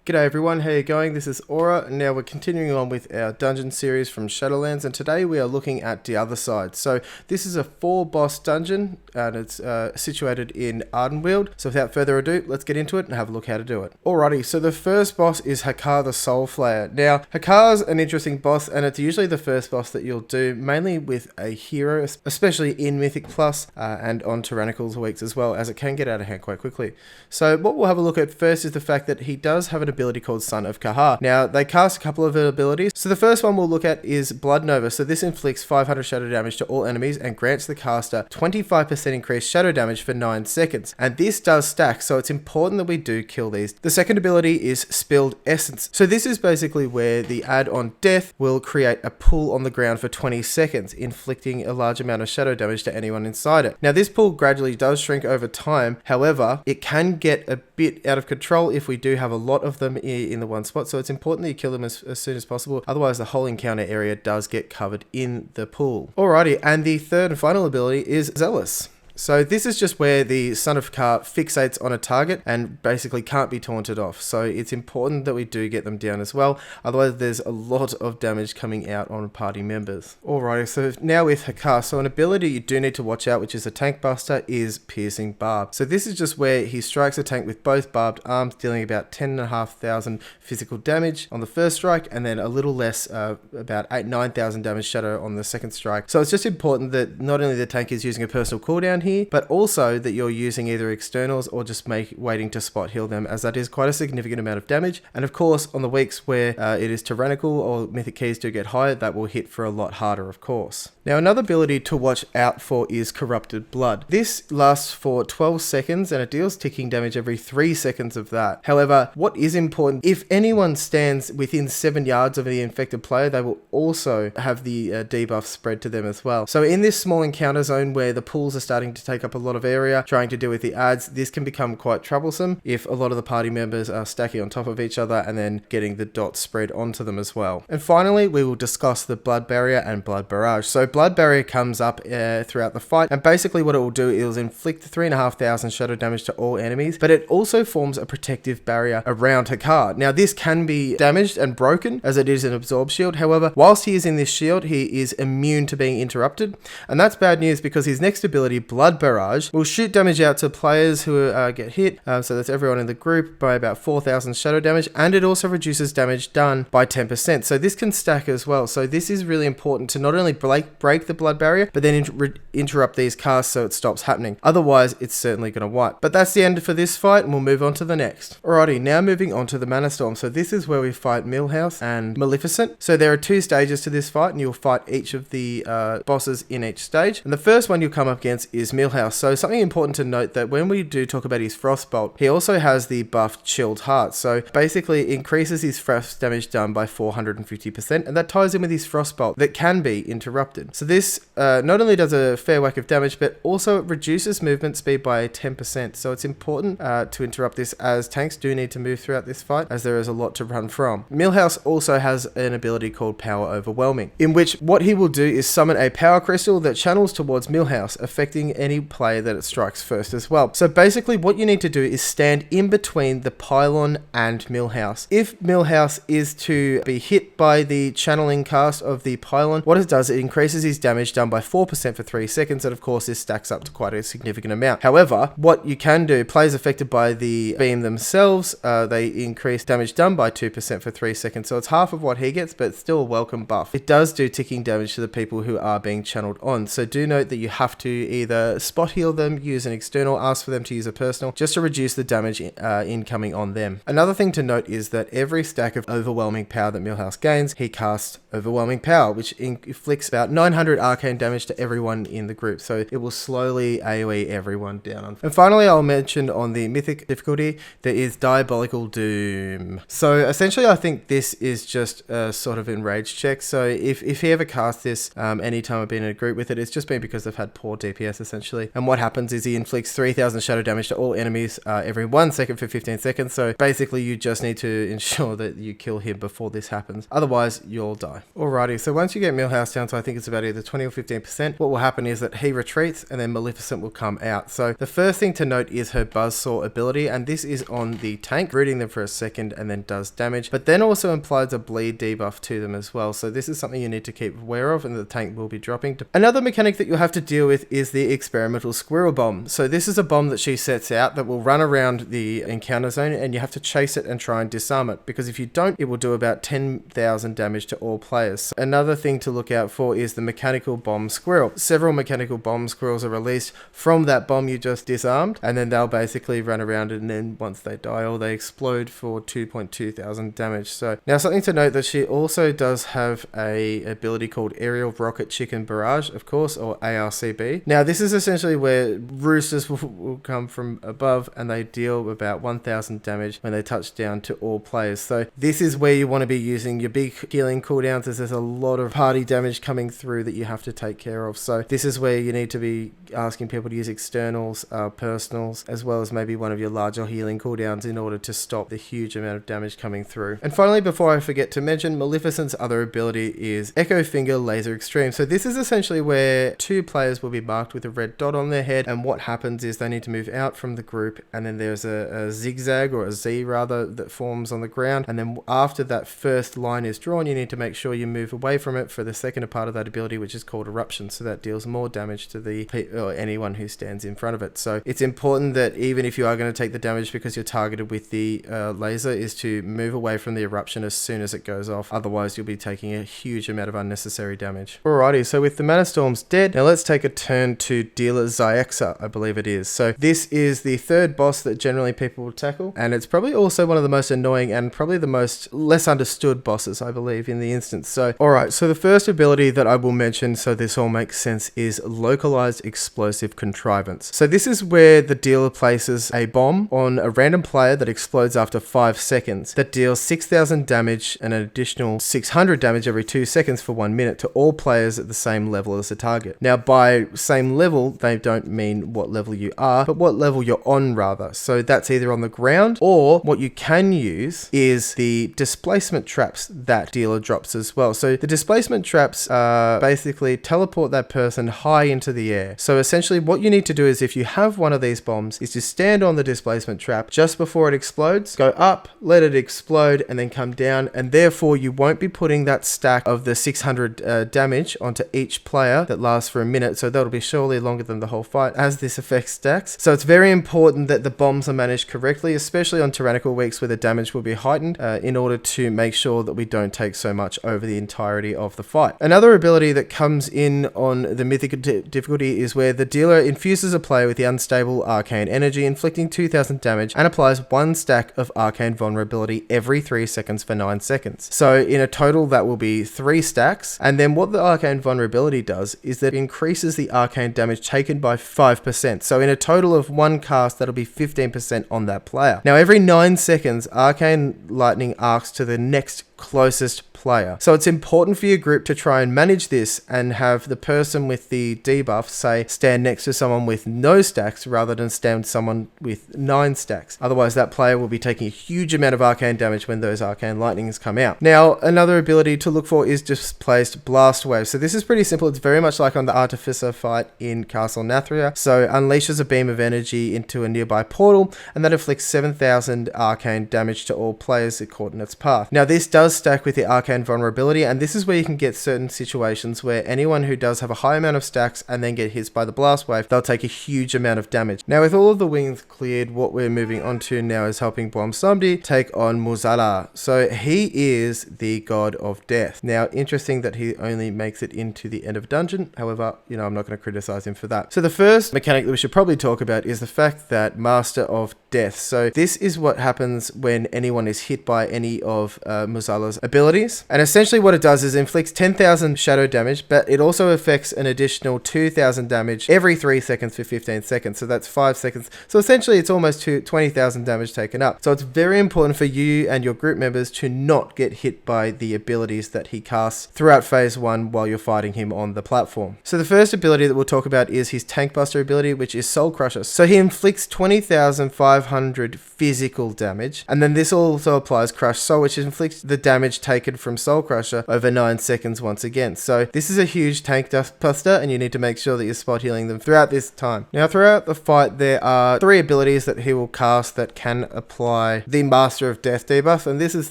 G'day everyone, how you going? This is Aura, and now we're continuing on with our dungeon series from Shadowlands, and today we are looking at the other side. So this is a 4-boss dungeon, and it's situated in Ardenweald. So without further ado, let's get into it and have a look how to do it. Alrighty, so the first boss is Hakar the Soulflayer. Now, Hakar's an interesting boss, and it's usually the first boss that you'll do, mainly with a hero, especially in Mythic Plus, and on Tyrannical's weeks as well, as it can get out of hand quite quickly. So what we'll have a look at first is the fact that he does have an ability called Son of Kahar. Now, they cast a couple of abilities. So the first one we'll look at is Blood Nova. So this inflicts 500 shadow damage to all enemies and grants the caster 25% increased shadow damage for 9 seconds. And this does stack, so it's important that we do kill these. The second ability is Spilled Essence. So this is basically where the add-on Death will create a pool on the ground for 20 seconds, inflicting a large amount of shadow damage to anyone inside it. Now, this pool gradually does shrink over time. However, it can get a bit out of control if we do have a lot of them in the one spot, so it's important that you kill them as soon as possible, otherwise the whole encounter area does get covered in the pool. Alrighty, and the third and final ability is Zealous. So this is just where the Son of Kahar fixates on a target and basically can't be taunted off. So it's important that we do get them down as well. Otherwise, there's a lot of damage coming out on party members. Alright, so now with Hakar, so an ability you do need to watch out, which is a tank buster, is Piercing Barb. So this is just where he strikes a tank with both barbed arms, dealing about 10,500 physical damage on the first strike, and then a little less, about 9,000 damage shadow on the second strike. So it's just important that not only the tank is using a personal cooldown here, but also that you're using either externals or just waiting to spot heal them, as that is quite a significant amount of damage. And of course, on the weeks where it is tyrannical or mythic keys do get higher, that will hit for a lot harder, of course. Now, another ability to watch out for is Corrupted Blood. This lasts for 12 seconds and it deals ticking damage every 3 seconds of that. However, what is important, if anyone stands within 7 yards of the infected player, they will also have the debuff spread to them as well. So in this small encounter zone where the pools are starting to take up a lot of area, trying to deal with the adds, this can become quite troublesome if a lot of the party members are stacking on top of each other and then getting the dots spread onto them as well. And finally, we will discuss the Blood Barrier and Blood Barrage. So Blood Barrier comes up throughout the fight, and basically what it will do is inflict 3,500 shadow damage to all enemies, but it also forms a protective barrier around Hakar. Now, this can be damaged and broken as it is an absorb shield. However, whilst he is in this shield, he is immune to being interrupted, and that's bad news because his next ability, Blood Barrage, will shoot damage out to players who get hit, so that's everyone in the group, by about 4,000 shadow damage, and it also reduces damage done by 10%. So this can stack as well. So this is really important to not only break the blood barrier, but then interrupt these casts so it stops happening. Otherwise, it's certainly going to wipe. But that's the end for this fight, and we'll move on to the next. Alrighty, now moving on to the Manastorm. So this is where we fight Millhouse and Maleficent. So there are 2 stages to this fight, and you'll fight each of the bosses in each stage. And the first one you'll come up against is Millhouse. So something important to note that when we do talk about his Frostbolt, he also has the buff Chilled Heart. So basically increases his frost damage done by 450%, and that ties in with his Frostbolt that can be interrupted. So this not only does a fair whack of damage, but also it reduces movement speed by 10%. So it's important to interrupt this, as tanks do need to move throughout this fight, as there is a lot to run from. Millhouse also has an ability called Power Overwhelming, in which what he will do is summon a power crystal that channels towards Millhouse, affecting any player that it strikes first as well. So basically what you need to do is stand in between the pylon and Millhouse. If Millhouse is to be hit by the channeling cast of the pylon, what it does, it increases his damage done by 4% for 3 seconds, and of course this stacks up to quite a significant amount. However, what you can do, players affected by the beam themselves, they increase damage done by 2% for 3 seconds, so it's half of what he gets, but it's still a welcome buff. It does do ticking damage to the people who are being channeled on, so do note that you have to either spot heal them, use an external, ask for them to use a personal, just to reduce the damage incoming on them. Another thing to note is that every stack of overwhelming power that Millhouse gains, he casts Overwhelming Power, which inflicts about 900 arcane damage to everyone in the group, so it will slowly AoE everyone down. And finally, I'll mention on the mythic difficulty, there is Diabolical Doom. So essentially, I think this is just a sort of enraged check. So if he ever casts this anytime I've been in a group with it, it's just been because they've had poor DPS essentially. essentially. And what happens is he inflicts 3,000 shadow damage to all enemies every 1 second for 15 seconds. So basically you just need to ensure that you kill him before this happens. Otherwise, you'll die. Alrighty, so once you get Millhouse down to I think it's about either 20 or 15%, what will happen is that he retreats and then Maleficent will come out. So the first thing to note is her Buzzsaw ability, and this is on the tank, rooting them for a second and then does damage, but then also implies a bleed debuff to them as well. So this is something you need to keep aware of, and the tank will be dropping. Another mechanic that you'll have to deal with is the experimental squirrel bomb. So this is a bomb that she sets out that will run around the encounter zone, and you have to chase it and try and disarm it, because if you don't, it will do about 10,000 damage to all players. So another thing to look out for is the mechanical bomb squirrel. Several mechanical bomb squirrels are released from that bomb you just disarmed, and then they'll basically run around, and then once they die or they explode for 2,200 damage. So now something to note that she also does have a ability called Aerial Rocket Chicken Barrage, of course, or ARCB. Now this is essentially where roosters will come from above, and they deal about 1,000 damage when they touch down to all players. So this is where you want to be using your big healing cooldowns, as there's a lot of party damage coming through that you have to take care of. So this is where you need to be asking people to use externals, personals, as well as maybe one of your larger healing cooldowns in order to stop the huge amount of damage coming through. And finally, before I forget to mention, Maleficent's other ability is Echo Finger Laser Extreme. So this is essentially where two players will be marked with a red dot on their head, and what happens is they need to move out from the group, and then there's a zigzag, or a Z rather, that forms on the ground, and then after that first line is drawn, you need to make sure you move away from it for the second part of that ability, which is called Eruption. So that deals more damage to the or anyone who stands in front of it. So it's important that even if you are going to take the damage because you're targeted with the laser, is to move away from the eruption as soon as it goes off. Otherwise, you'll be taking a huge amount of unnecessary damage. Alrighty, so with the Manastorms dead, now let's take a turn to Dealer Zyxa, I believe it is. So this is the third boss that generally people will tackle, and it's probably also one of the most annoying and probably the most less understood bosses, I believe, in the instance. So alright, so the first ability that I will mention, so this all makes sense, is Localized Explosive Contrivance. So this is where the dealer places a bomb on a random player that explodes after 5 seconds, that deals 6,000 damage and an additional 600 damage every 2 seconds for 1 minute to all players at the same level as the target. Now by same level, they don't mean what level you are, but what level you're on rather. So that's either on the ground, or what you can use is the displacement traps that dealer drops as well. So the displacement traps basically teleport that person high into the air. So essentially what you need to do is, if you have one of these bombs, is to stand on the displacement trap just before it explodes, go up, let it explode, and then come down, and therefore you won't be putting that stack of the 600 damage onto each player that lasts for a minute, so that'll be surely longer than the whole fight as this effect stacks. So it's very important that the bombs are managed correctly, especially on tyrannical weeks where the damage will be heightened, in order to make sure that we don't take so much over the entirety of the fight. Another ability that comes in on the mythic difficulty is where the dealer infuses a player with the unstable arcane energy, inflicting 2,000 damage, and applies 1 stack of arcane vulnerability every 3 seconds for 9 seconds. So in a total that will be 3 stacks, and then what the arcane vulnerability does is that it increases the arcane damage taken by 5%. So in a total of 1 cast, that'll be 15% on that player. Now every 9 seconds, arcane lightning arcs to the next closest player. So it's important for your group to try and manage this and have the person with the debuff, say, stand next to someone with no stacks rather than stand someone with 9 stacks. Otherwise that player will be taking a huge amount of arcane damage when those arcane lightnings come out. Now another ability to look for is Displaced Blast Wave. So this is pretty simple. It's very much like on the Artificer fight in Castle Nathria. So unleashes a beam of energy into a nearby portal, and that inflicts 7,000 arcane damage to all players caught in its path. Now this does stack with the arcane vulnerability, and this is where you can get certain situations where anyone who does have a high amount of stacks and then get hit by the blast wave, they'll take a huge amount of damage. Now with all of the wings cleared, what we're moving on to now is helping Somebody take on Muzala. So he is the god of death. Now interesting that he only makes it into the end of a dungeon. However, you know, I'm not going to criticize him for that. So the first mechanic that we should probably talk about is the fact that Master of Death. So this is what happens when anyone is hit by any of Muzala's Muzala's abilities. And essentially what it does is inflicts 10,000 shadow damage, but it also affects an additional 2,000 damage every 3 seconds for 15 seconds. So that's 5 seconds. So essentially it's almost 20,000 damage taken up. So it's very important for you and your group members to not get hit by the abilities that he casts throughout phase 1 while you're fighting him on the platform. So the first ability that we'll talk about is his Tank Buster ability, which is Soul Crusher. So he inflicts 20,500 physical damage, and then this also applies Crush Soul, which inflicts the damage taken from Soul Crusher over 9 seconds once again. So this is a huge tank buster, and you need to make sure that you're spot healing them throughout this time. Now throughout the fight there are 3 abilities that he will cast that can apply the Master of Death debuff, and this is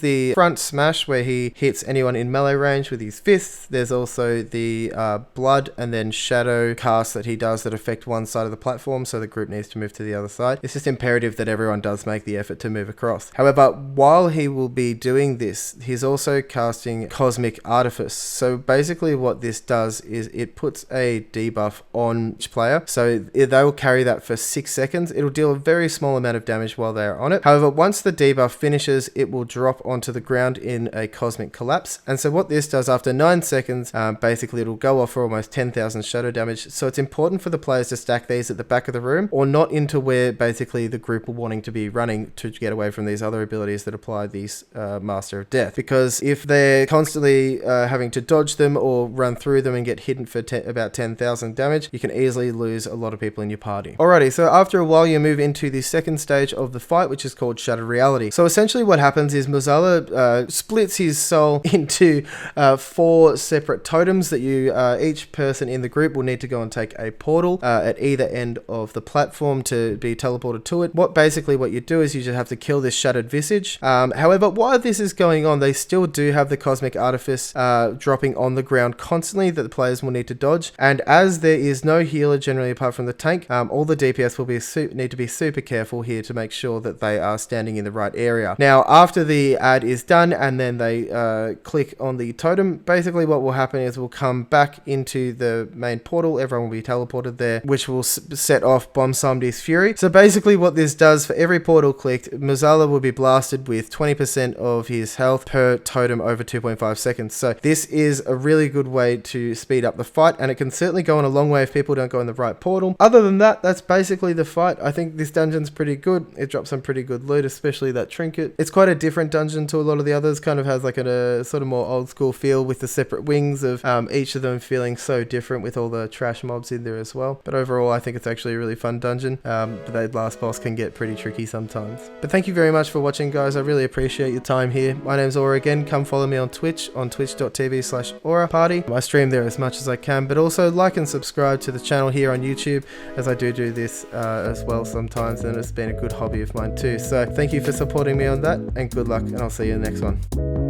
the front smash where he hits anyone in melee range with his fists. There's also the blood and then shadow cast that he does that affect one side of the platform, so the group needs to move to the other side. It's just imperative that everyone does make the effort to move across. However, while he will be doing this, he's also casting Cosmic Artifice. So basically what this does is it puts a debuff on each player, so they will carry that for 6 seconds. It'll deal a very small amount of damage while they're on it. However, once the debuff finishes, it will drop onto the ground in a Cosmic Collapse. And so what this does after 9 seconds, basically it'll go off for almost 10,000 shadow damage. So it's important for the players to stack these at the back of the room or not into where basically the group are wanting to be running to get away from these other abilities that apply these Master of Death. Because if they're constantly having to dodge them or run through them and get hit for about 10,000 damage, you can easily lose a lot of people in your party. Alrighty, so after a while you move into the second stage of the fight, which is called Shattered Reality. So essentially what happens is Muzala splits his soul into 4 separate totems that each person in the group will need to go and take a portal at either end of the platform to be teleported to it. What you do is you just have to kill this Shattered Visage. However, while this is going on, they still do have the Cosmic Artifice dropping on the ground constantly that the players will need to dodge. And as there is no healer generally apart from the tank, all the DPS will need to be super careful here to make sure that they are standing in the right area. Now, after the ad is done and then they click on the totem, basically what will happen is we'll come back into the main portal. Everyone will be teleported there, which will set off Bomb Somebody's Fury. So basically what this does, for every portal clicked, Muzala will be blasted with 20% of his health per totem over 2.5 seconds. So this is a really good way to speed up the fight, and it can certainly go on a long way if people don't go in the right portal. Other than that, that's basically the fight. I think this dungeon's pretty good. It drops some pretty good loot, especially that trinket. It's quite a different dungeon to a lot of the others, kind of has like a sort of more old school feel with the separate wings of each of them feeling so different with all the trash mobs in there as well. But overall, I think it's actually a really fun dungeon. But that last boss can get pretty tricky sometimes. But thank you very much for watching, guys. I really appreciate your time here. My name's Aura again. Come follow me on Twitch, on twitch.tv/AuraParty. I stream there as much as I can, but also like and subscribe to the channel here on YouTube, as I do this as well sometimes, and it's been a good hobby of mine too. So thank you for supporting me on that, and good luck, and I'll see you in the next one.